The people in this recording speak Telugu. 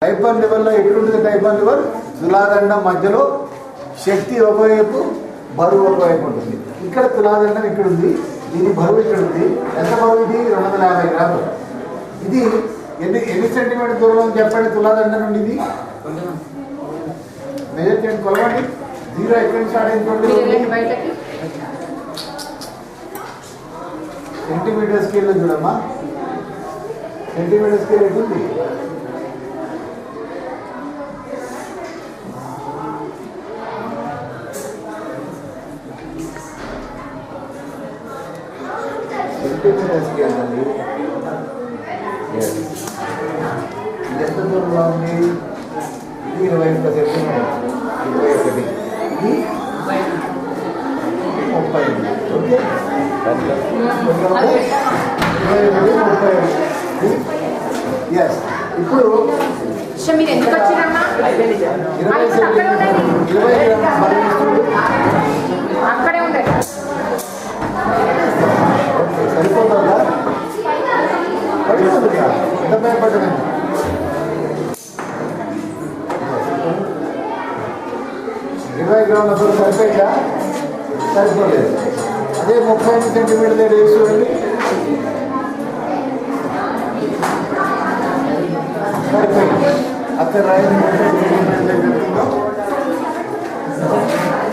టైప్ 1 లెవెల్లో ఎట్లుంటుంది? టైప్ 1 లెవెల్ తులాదండం మధ్యలో శక్తి ఒకవైపు, బరువు ఒకవైపు ఉంటుంది. ఇక్కడ తులాదండం ఇక్కడ ఉంది, దీని బరువు ఇక్కడ ఉంది. ఎంత బరువు ఇది? 250 గ్రాములు. ఇది ఎన్ని సెంటీమీటర్ దూరంలో చెప్పండి తులాదండం నుండి? ఇది మెజర్ చేయండి, కొలవండి. 0 ఎక్కడి నుంచి స్టార్ట్ అయింది? సెంటీమీటర్ స్కేల్లో చూడమ్మా. సెంటీమీటర్ స్కేల్ ఎటుంది? సెంటీమీటర్ స్కేల్ అండి. ఇది ఎంత దూరంలో ఉంది? ఇది 21 సెంటీమీటర్, 21. ఇది 30. ఓకే, 21, 30. ఎస్. ఇప్పుడు మీరు ఎందుకు వచ్చిరమ్మా? 20 అక్కడే ఉండదు. సరిపోతుందా? పడిపోతుందా? ఎంత భయపడ్డా? 20 గ్రాముల దూరం సరిపోయిందా? సరిపోలేదు. అదే 35 సెంటీమీటర్ల రేసు చూడండి, సరిపోయింది. అక్కడ 5 సెంటీమీటర్ల